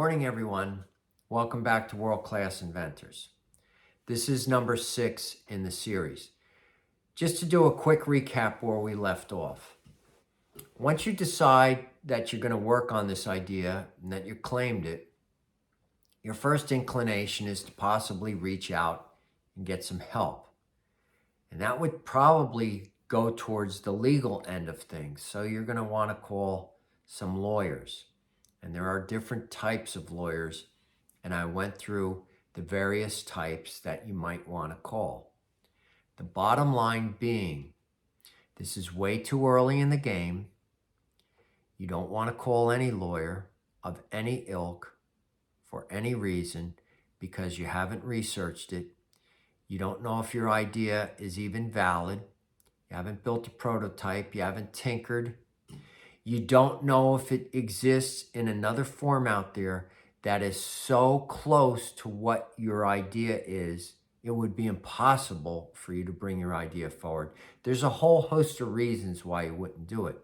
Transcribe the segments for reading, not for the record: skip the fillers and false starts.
morning, everyone. Welcome back to World Class Inventors. This is number 6 in the series. Just to do a quick recap where we left off. Once you decide that you're going to work on this idea and that you claimed it, your first inclination is to possibly reach out and get some help. And that would probably go towards the legal end of things. So you're going to want to call some lawyers. And there are different types of lawyers, and I went through the various types that you might want to call. The bottom line being, this is way too early in the game. You don't want to call any lawyer of any ilk for any reason because you haven't researched it. You don't know if your idea is even valid. You haven't built a prototype. You haven't tinkered. You don't know if it exists in another form out there that is so close to what your idea is, it would be impossible for you to bring your idea forward. There's a whole host of reasons why you wouldn't do it.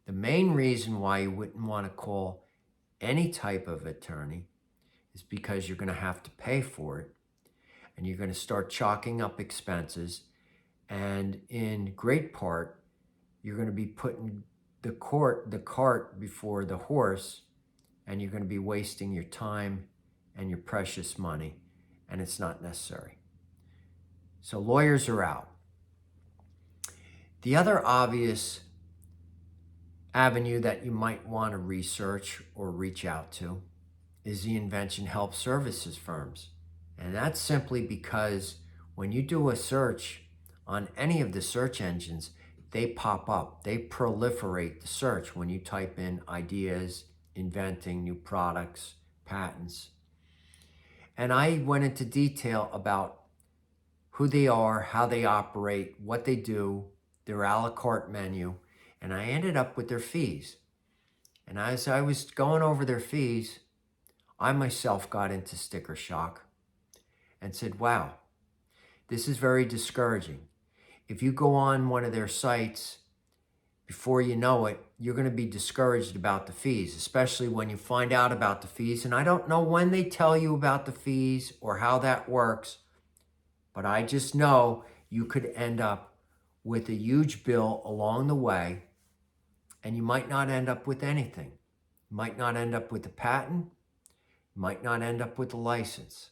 The main reason why you wouldn't want to call any type of attorney is because you're going to have to pay for it, and you're going to start chalking up expenses, and in great part, you're going to be putting the cart before the horse, and you're going to be wasting your time and your precious money, and it's not necessary. So lawyers are out. The other obvious avenue that you might want to research or reach out to is the invention help services firms. And that's simply because when you do a search on any of the search engines, they pop up, they proliferate the search when you type in ideas, inventing new products, patents. And I went into detail about who they are, how they operate, what they do, their a la carte menu, and I ended up with their fees. And as I was going over their fees, I myself got into sticker shock and said, wow, this is very discouraging. If you go on one of their sites, before you know it, you're going to be discouraged about the fees, especially when you find out about the fees. And I don't know when they tell you about the fees or how that works, but I just know you could end up with a huge bill along the way, and you might not end up with anything. You might not end up with a patent. You might not end up with a license.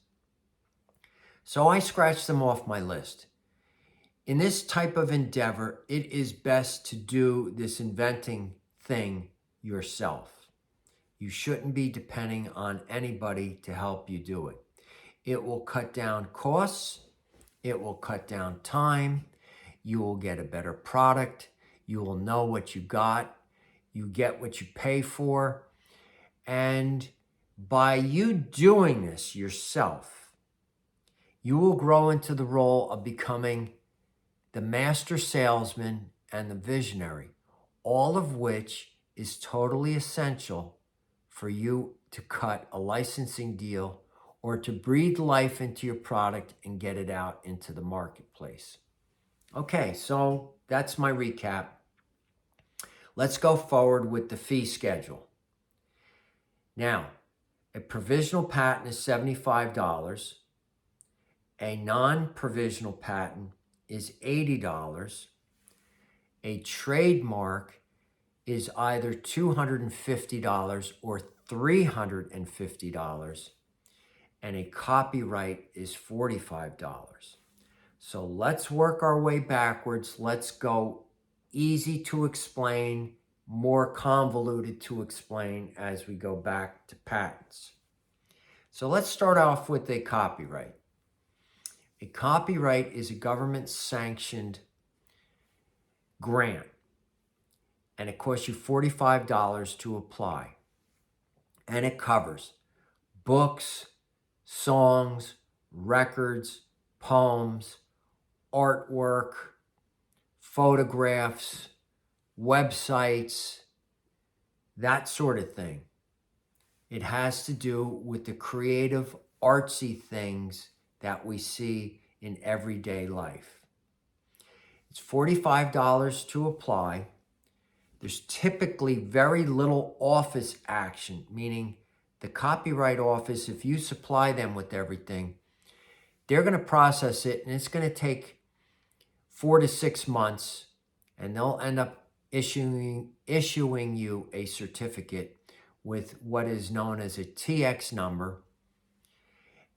So I scratched them off my list. In this type of endeavor, it is best to do this inventing thing yourself. You shouldn't be depending on anybody to help you do it. It will cut down costs. It will cut down time. You will get a better product. You will know what you got. You get what you pay for. And by you doing this yourself, you will grow into the role of becoming the master salesman and the visionary, all of which is totally essential for you to cut a licensing deal or to breathe life into your product and get it out into the marketplace. Okay, so that's my recap. Let's go forward with the fee schedule. Now, a provisional patent is $75. A non-provisional patent is $80. A trademark is either $250 or $350. And a copyright is $45. So let's work our way backwards. Let's go easy to explain, more convoluted to explain as we go back to patents. So let's start off with a copyright. A copyright is a government-sanctioned grant, and it costs you $45 to apply. And it covers books, songs, records, poems, artwork, photographs, websites, that sort of thing. It has to do with the creative, artsy things that we see in everyday life. It's $45 to apply. There's typically very little office action, meaning The Copyright Office, if you supply them with everything, they're going to process it, and it's going to take 4 to 6 months, and they'll end up issuing you a certificate with what is known as a TX number,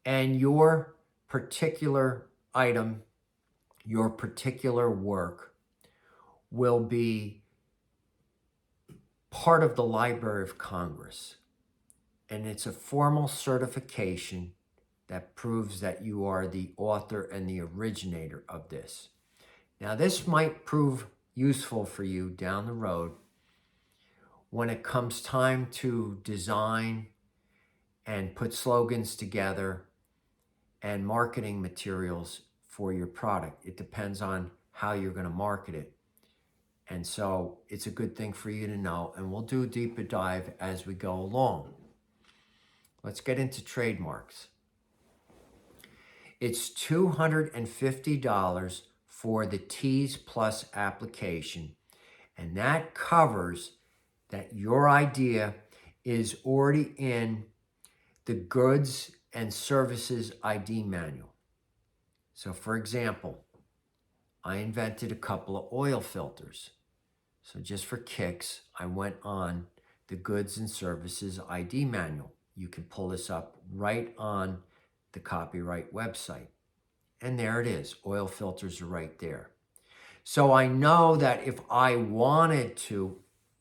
and your particular item, your particular work will be part of the Library of Congress. And it's a formal certification that proves that you are the author and the originator of this. Now, this might prove useful for you down the road when it comes time to design and put slogans together and marketing materials for your product. It depends on how you're going to market it. And so it's a good thing for you to know, and we'll do a deeper dive as we go along. Let's get into trademarks. It's $250 for the T's Plus application, and that covers that your idea is already in the Goods and Services ID manual. So for example, I invented a couple of oil filters. So just for kicks, I went on the Goods and Services ID manual. You can pull this up right on the copyright website. And there it is. Oil filters are right there. So I know that if I wanted to,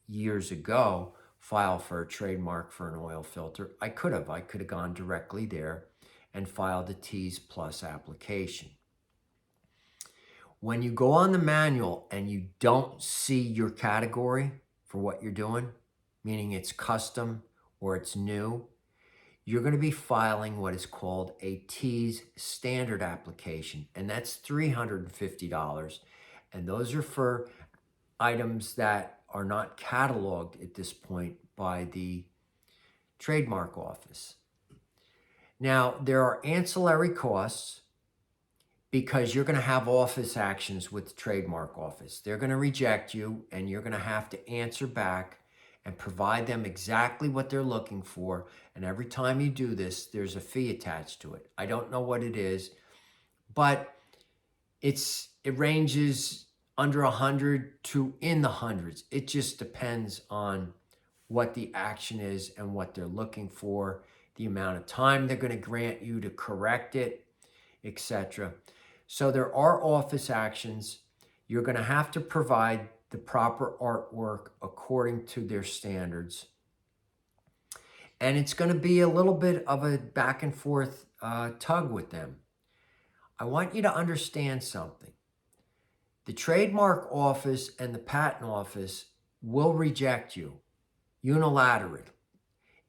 years ago, file for a trademark for an oil filter, I could have. I could have gone directly there and filed a T's Plus application. When you go on the manual and you don't see your category for what you're doing, meaning it's custom or it's new, you're going to be filing what is called a T's standard application, and that's $350. And those are for items that are not cataloged at this point by the trademark office. Now, there are ancillary costs because you're going to have office actions with the trademark office. They're going to reject you, and you're going to have to answer back and provide them exactly what they're looking for. And every time you do this, there's a fee attached to it. I don't know what it is, but it ranges under 100 to in the hundreds. It just depends on what the action is and what they're looking for, the amount of time they're going to grant you to correct it, etc. So there are office actions. You're going to have to provide the proper artwork according to their standards. And it's going to be a little bit of a back and forth tug with them. I want you to understand something. The trademark office and the patent office will reject you unilaterally.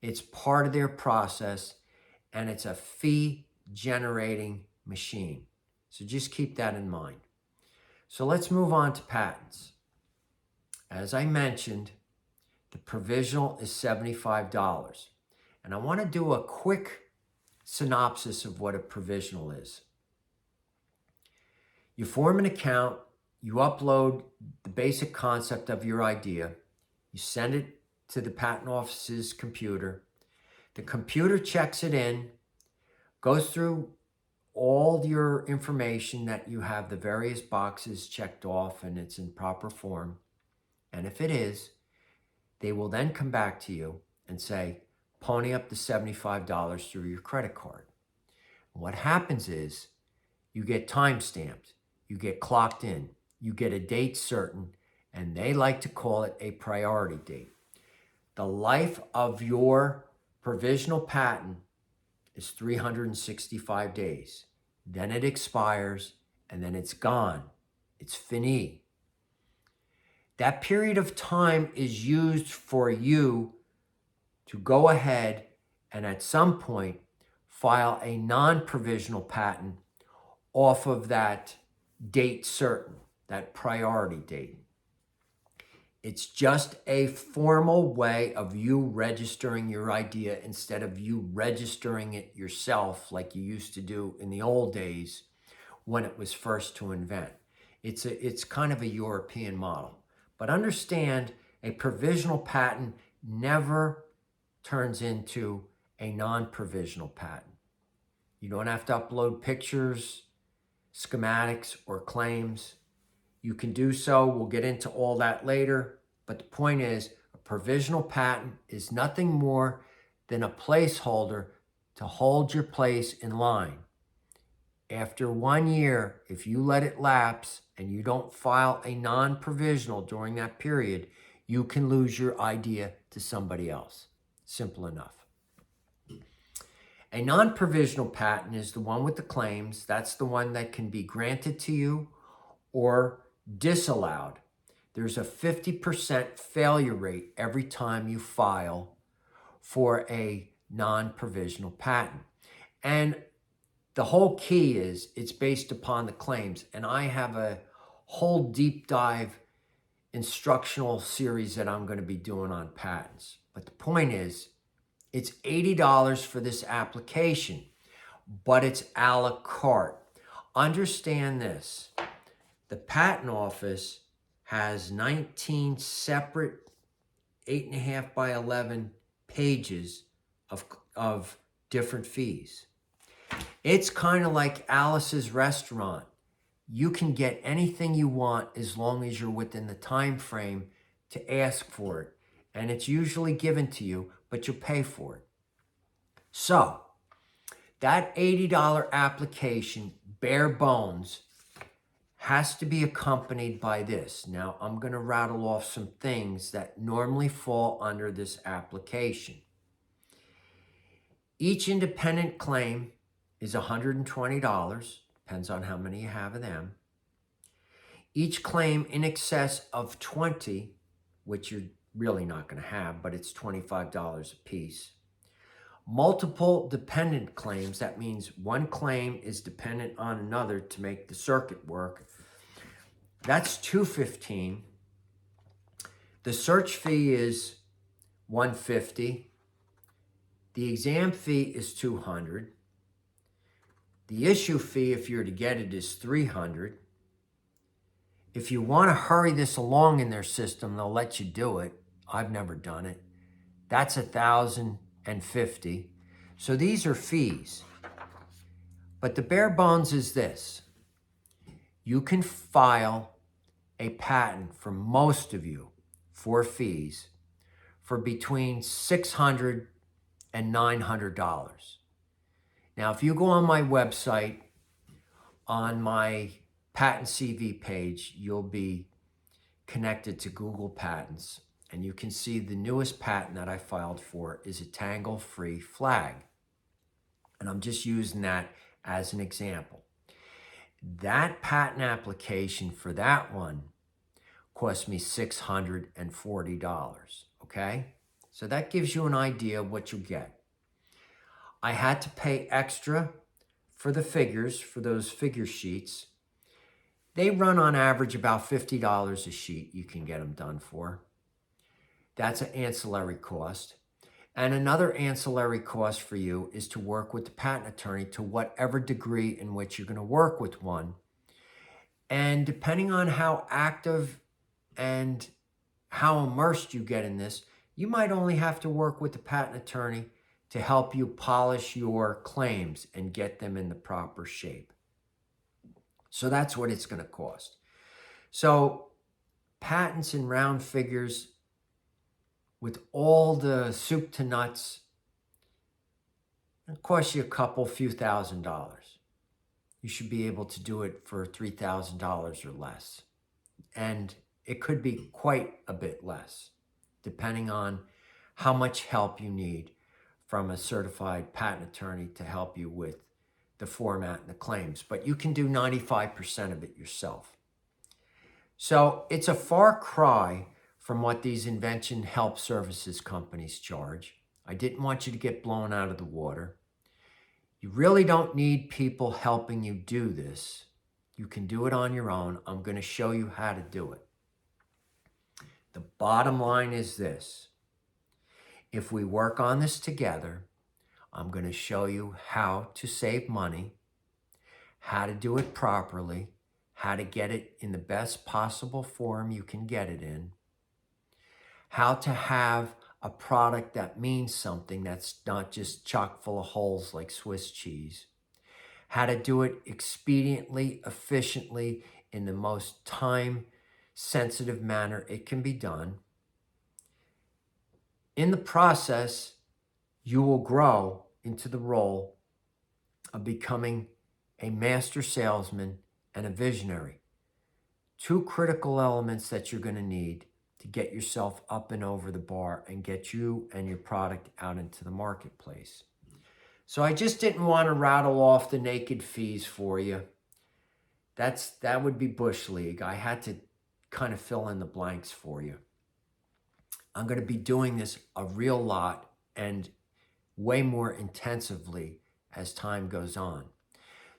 It's part of their process, and it's a fee-generating machine. So just keep that in mind. So let's move on to patents. As I mentioned, the provisional is $75. And I want to do a quick synopsis of what a provisional is. You form an account, you upload the basic concept of your idea, you send it to the patent office's computer. The computer checks it in, goes through all your information that you have the various boxes checked off and it's in proper form. And if it is, they will then come back to you and say, pony up the $75 through your credit card. What happens is you get time stamped, you get clocked in, you get a date certain, and they like to call it a priority date. The life of your provisional patent is 365 days. Then it expires, and then it's gone. It's fini. That period of time is used for you to go ahead and at some point file a non-provisional patent off of that date certain, that priority date. It's just a formal way of you registering your idea instead of you registering it yourself like you used to do in the old days when it was first to invent. It's kind of a European model. But understand, a provisional patent never turns into a non-provisional patent. You don't have to upload pictures, schematics, or claims. You can do so. We'll get into all that later. But the point is, a provisional patent is nothing more than a placeholder to hold your place in line. After 1 year, if you let it lapse and you don't file a non-provisional during that period, you can lose your idea to somebody else. Simple enough. A non-provisional patent is the one with the claims. That's the one that can be granted to you or disallowed. There's a 50% failure rate every time you file for a non-provisional patent. And the whole key is it's based upon the claims. And I have a whole deep dive instructional series that I'm going to be doing on patents. But the point is, it's $80 for this application, but it's a la carte. Understand this. The patent office has 19 separate 8.5 by 11 pages of different fees. It's kind of like Alice's Restaurant. You can get anything you want as long as you're within the time frame to ask for it. And it's usually given to you, but you pay for it. So, that $80 application, bare bones, has to be accompanied by this. Now, I'm going to rattle off some things that normally fall under this application. Each independent claim is $120. Depends on how many you have of them. Each claim in excess of 20, which you're really not going to have, but it's $25 a piece. Multiple dependent claims, that means one claim is dependent on another to make the circuit work. That's $215. The search fee is $150. The exam fee is $200. The issue fee, if you're to get it, is $300. If you want to hurry this along in their system, they'll let you do it. I've never done it. That's $1,050. So these are fees. But the bare bones is this. You can file a patent for most of you for fees for between $600 and $900. Now, if you go on my website, on my patent CV page, you'll be connected to Google Patents, and you can see the newest patent that I filed for is a tangle-free flag. And I'm just using that as an example. That patent application for that one cost me $640, okay? So that gives you an idea of what you'll get. I had to pay extra for the figures, for those figure sheets. They run on average about $50 a sheet you can get them done for. That's an ancillary cost. And another ancillary cost for you is to work with the patent attorney to whatever degree in which you're going to work with one. And depending on how active and how immersed you get in this, you might only have to work with the patent attorney to help you polish your claims and get them in the proper shape. So that's what it's going to cost. So patents in round figures with all the soup to nuts, it costs you a few $1,000s. You should be able to do it for $3,000 or less. And it could be quite a bit less, depending on how much help you need from a certified patent attorney to help you with the format and the claims. But you can do 95% of it yourself. So it's a far cry from what these invention help services companies charge. I didn't want you to get blown out of the water. You really don't need people helping you do this. You can do it on your own. I'm going to show you how to do it. The bottom line is this. If we work on this together, I'm going to show you how to save money, how to do it properly, how to get it in the best possible form you can get it in, how to have a product that means something, that's not just chock full of holes like Swiss cheese. How to do it expediently, efficiently, in the most time-sensitive manner it can be done. In the process, you will grow into the role of becoming a master salesman and a visionary. Two critical elements that you're going to need to get yourself up and over the bar and get you and your product out into the marketplace. So I just didn't want to rattle off the naked fees for you. That would be Bush League. I had to kind of fill in the blanks for you. I'm going to be doing this a real lot and way more intensively as time goes on.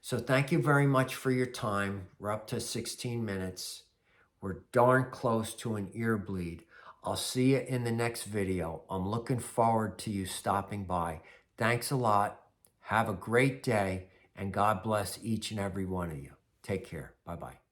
So thank you very much for your time. We're up to 16 minutes. We're darn close to an ear bleed. I'll see you in the next video. I'm looking forward to you stopping by. Thanks a lot. Have a great day, and God bless each and every one of you. Take care. Bye-bye.